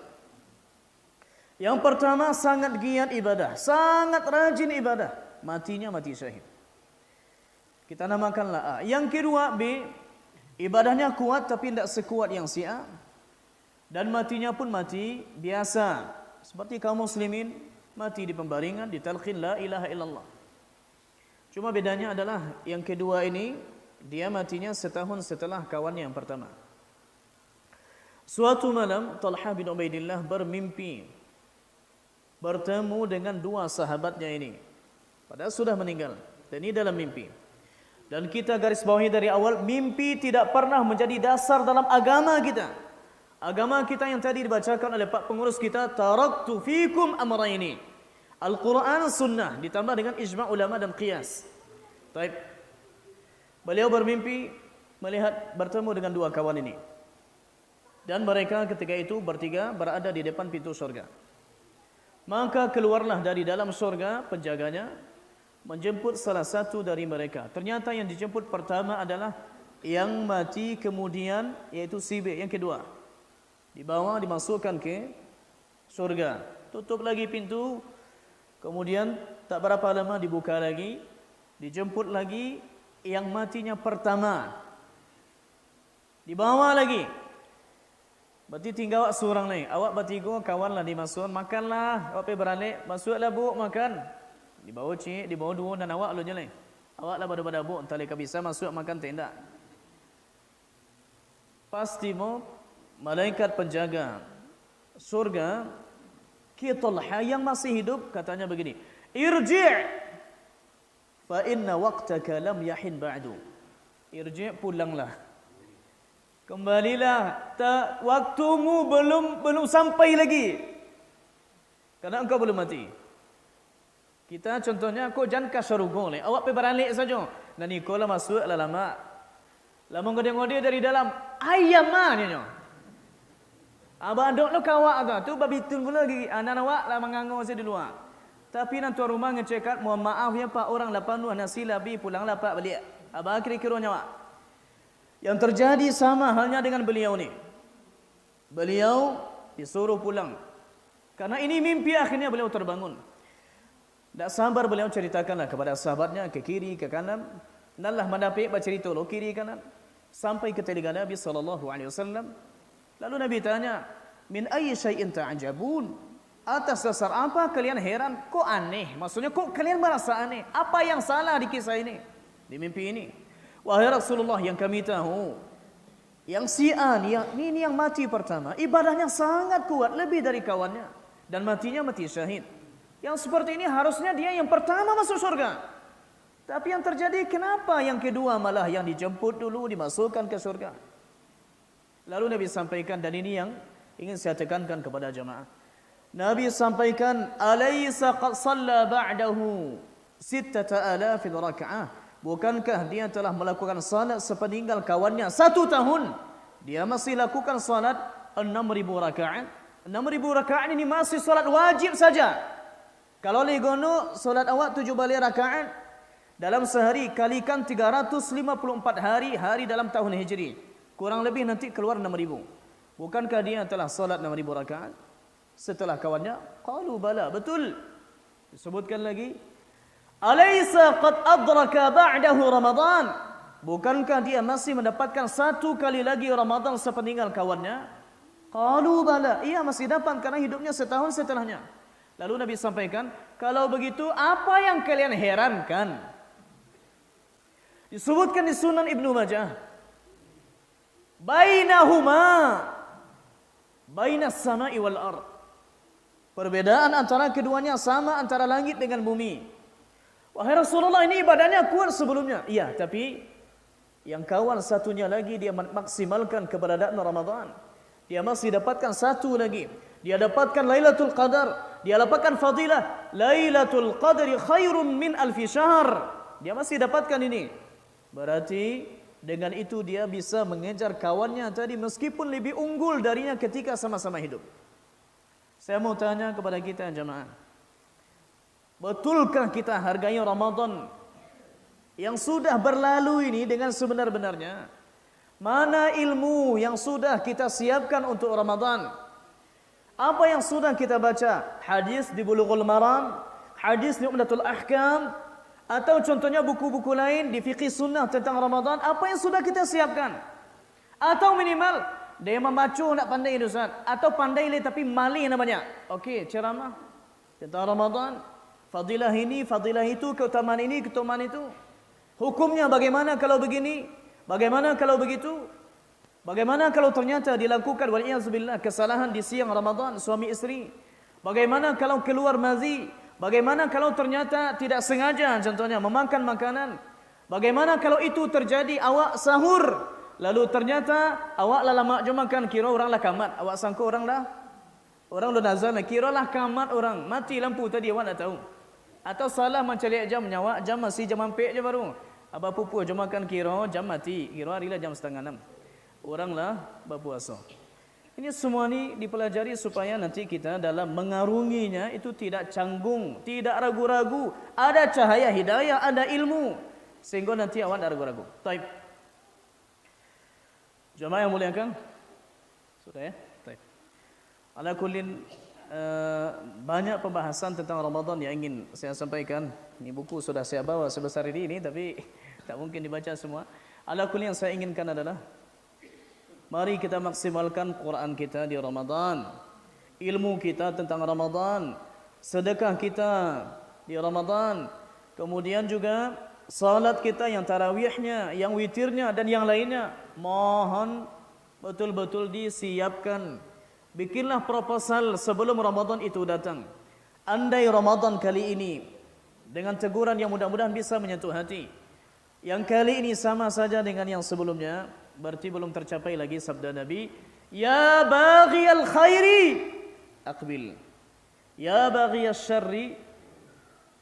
Yang pertama sangat giat ibadah, sangat rajin ibadah, matinya mati syahid. Kita namakanlah A. Yang kedua B, ibadahnya kuat tapi tidak sekuat yang si A, dan matinya pun mati biasa, seperti kaum muslimin mati di pembaringan, di talqin la ilaha illallah. Cuma bedanya adalah yang kedua ini dia matinya setahun setelah kawannya yang pertama. Suatu malam Talha bin Ubaidillah bermimpi bertemu dengan 2 sahabatnya ini, padahal sudah meninggal, dan ini dalam mimpi. Dan kita garis bawahi dari awal, mimpi tidak pernah menjadi dasar dalam agama kita. Agama kita yang tadi dibacakan oleh Pak Pengurus kita, taraktu fikum amrayni, Al-Quran, Sunnah, ditambah dengan ijma' ulama dan qiyas. Baik. Beliau bermimpi melihat bertemu dengan 2 kawan ini, dan mereka ketika itu bertiga berada di depan pintu surga. Maka keluarlah dari dalam surga penjaganya, menjemput salah satu dari mereka. Ternyata yang dijemput pertama adalah yang mati kemudian, yaitu si B, yang kedua. Dibawa, dimasukkan ke surga. Tutup lagi pintu, kemudian tak berapa lama dibuka lagi, dijemput lagi yang matinya pertama. Dibawa lagi. Berarti tinggal awak seorang ni. Awak bertiga kawanlah dimasukkan, makanlah. Awak pergi beralik, masuklah bu, makan. Dibawa cik, dibawa 2 dan awak lu je ni. Awaklah pada bu, entah leka bisa masuk makan tidak. Pasti mau malaikat penjaga surga Talha yang masih hidup katanya begini, irji' fa inna waqtaka lam yahin ba'du. Irji', pulanglah, kembalilah, waktumu belum sampai lagi, karena engkau belum mati. Kita contohnya, kau jangan ke syurga ni, awak pergi beralik saja. Dan ni kau lah masuk lah lama. Lama ngode-ngode dari dalam, ayam mana? Abang dok lo kawak tu babi tun pula lagi. Anak awak lah mengangguk saya di luar. Tapi nanti tuan rumah ngecekat, mohon maaf ya Pak, orang 8 nasi labi pulanglah Pak balik. Abang kira-kira nyawa. Yang terjadi sama halnya dengan beliau ni. Beliau disuruh pulang. Karena ini mimpi, akhirnya beliau terbangun. Tak sabar beliau ceritakanlah kepada sahabatnya, ke kiri, ke kanan. Nalah mendapat bercerita lo kiri kanan. Sampai ke telinga Nabi SAW. Lalu Nabi tanya, min ayyi syai'in ta'ajabun? Atas dasar apa kalian heran? Kok aneh? Maksudnya kok kalian merasa aneh? Apa yang salah di kisah ini? Di mimpi ini? Wahai Rasulullah, yang kami tahu, yang si A ini yang mati pertama, ibadahnya sangat kuat, lebih dari kawannya, dan matinya mati syahid. Yang seperti ini harusnya dia yang pertama masuk surga. Tapi yang terjadi, kenapa yang kedua malah yang dijemput dulu, dimasukkan ke surga? Lalu Nabi sampaikan, dan ini yang ingin saya tekankan kepada jemaah. Nabi sampaikan, alaysa qad shalla ba'dahu 6,000 raka'ah. Bukankah dia telah melakukan salat sepeninggal kawannya 1 tahun? Dia masih lakukan salat 6,000 rakaat. 6,000 rakaat ini masih salat wajib saja. Kalau ligono salat awak 7 balik rakaat dalam sehari kalikan 354 hari dalam tahun Hijri. Kurang lebih nanti keluar 6,000. Bukankah dia telah salat 6,000 rakaat setelah kawannya? Qalu bala, betul. Disebutkan lagi, alaysa qad adraka ba'dahu Ramadan? Bukankah dia masih mendapatkan 1 kali lagi Ramadan sepeninggal kawannya? Qalu bala, iya masih dapat karena hidupnya setahun setelahnya. Lalu Nabi sampaikan, kalau begitu apa yang kalian herankan? Disebutkan di Sunan Ibnu Majah, bainas sama'i wal ard. Perbedaan antara keduanya sama antara langit dengan bumi. Wahai Rasulullah, ini ibadahnya kuat sebelumnya. Iya, tapi yang kawan satunya lagi dia maksimalkan keberadaan Ramadan. Dia masih dapatkan 1 lagi. Dia dapatkan Lailatul Qadar. Dia dapatkan fadilah Lailatul Qadri khairun min alfi syahr. Dia masih dapatkan ini. Berarti dengan itu dia bisa mengejar kawannya tadi meskipun lebih unggul darinya ketika sama-sama hidup. Saya mau tanya kepada kita jemaah, betulkah kita hargai Ramadan yang sudah berlalu ini dengan sebenar-benarnya? Mana ilmu yang sudah kita siapkan untuk Ramadan? Apa yang sudah kita baca? Hadis di Bulughul Maram, hadis di Umdatul Ahkam, atau contohnya buku-buku lain di fikih sunnah tentang Ramadan? Apa yang sudah kita siapkan? Atau minimal dia membaca nak pandai Ustaz, atau pandai tapi malih namanya. Okey, ceramah tentang Ramadan, fadilah ini, fadilah itu, keutamaan ini, keutamaan itu. Hukumnya bagaimana kalau begini? Bagaimana kalau begitu? Bagaimana kalau ternyata dilakukan wal'iyazubillah kesalahan di siang Ramadan suami istri? Bagaimana kalau keluar mazi? Bagaimana kalau ternyata tidak sengaja contohnya memakan makanan? Bagaimana kalau itu terjadi awak sahur lalu ternyata awak lama jom makan, kira orang lah kamat, awak sangka orang dah nazar, kira lah kamat orang, mati lampu tadi awak tak tahu. Atau salah mencari jam, nyawa jam masih jam hampir je baru. Abah pupu jom makan, kira jam mati, kira hari lah jam 5:30. Orang lah berpuasa. Ini semua ni dipelajari supaya nanti kita dalam mengarunginya itu tidak canggung, tidak ragu-ragu, ada cahaya hidayah, ada ilmu, sehingga nanti awak tak ragu-ragu. Taib. Jemaah yang muliakan, sudah ya? Taib. Ala kullin, banyak pembahasan tentang Ramadan yang ingin saya sampaikan. Ini buku sudah saya bawa sebesar ini tapi tak mungkin dibaca semua. Ala kullin yang saya inginkan adalah mari kita maksimalkan Quran kita di Ramadan, ilmu kita tentang Ramadan, sedekah kita di Ramadan, kemudian juga salat kita yang tarawihnya, yang witirnya dan yang lainnya. Mohon betul-betul disiapkan. Bikinlah proposal sebelum Ramadan itu datang. Andai Ramadan kali ini dengan teguran yang mudah-mudahan bisa menyentuh hati, yang kali ini sama saja dengan yang sebelumnya, berarti belum tercapai lagi sabda Nabi, ya baghiyal khairi aqbil, ya baghiyal syarri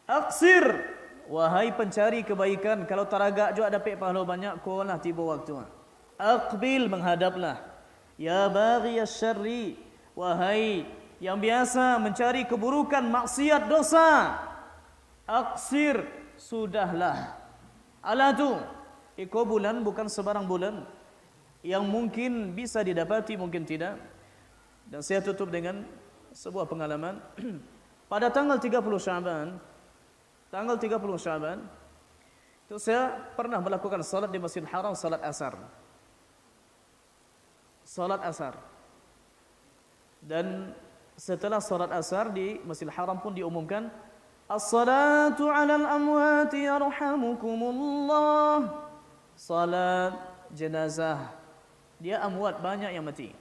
aqsir. Wahai pencari kebaikan, kalau teragak juga dapat pahala banyak, kau lah tiba waktu. Aqbil, menghadaplah. Ya baghiyal syarri, wahai yang biasa mencari keburukan, maksiat, dosa, aqsir, sudahlah. Ala tu, iko bulan bukan sebarang bulan yang mungkin bisa didapati, mungkin tidak. Dan saya tutup dengan sebuah pengalaman. Pada tanggal 30 Syaban, itu saya pernah melakukan salat di Masjidil Haram, salat asar. Dan setelah salat asar di Masjidil Haram pun diumumkan, as-salatu 'alal amwati yarhamukumullah. Salat jenazah. Dia amwat, banyak yang mati.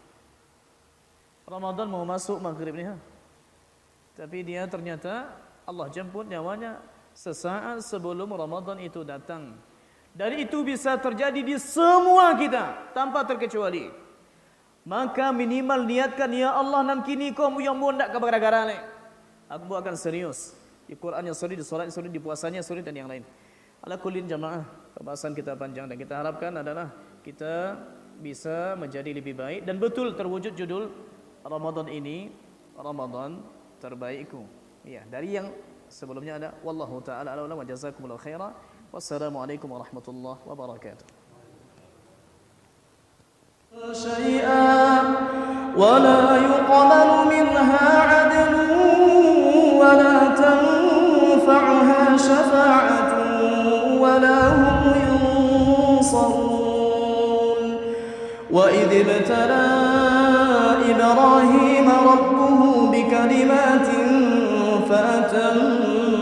Ramadan mau masuk maghrib ni, tapi dia ternyata Allah jemput nyawanya sesaat sebelum Ramadan itu datang. Dan itu bisa terjadi di semua kita tanpa terkecuali. Maka minimal niatkan, ya Allah nan kini kau yang mundak ke gara-gara ni. Aku akan serius. Di Quran yang sulit, di salat yang sulit, di puasanya sulit dan yang lain. Ala kullin jamaah, pembahasan kita panjang dan kita harapkan adalah kita bisa menjadi lebih baik dan betul terwujud judul Ramadan ini Ramadan terbaikku. Ya, dari yang sebelumnya ada wallahu taala a'lam wa jazakumullahu khairan. Wassalamualaikum warahmatullahi wabarakatuh. شيئا ولا يقبل منها عدل ولا تنفعها شفاعة ولا هم ينصرون وإذ ابتلى إبراهيم ربه بكلمات فأتمهن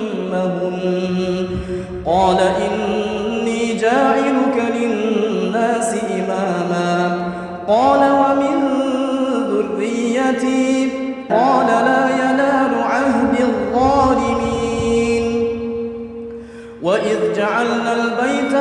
قال إني جاعلك للناس إماما قال ومن ذريتي قال لا ينال عهد الظالمين وإذ جعلنا البيت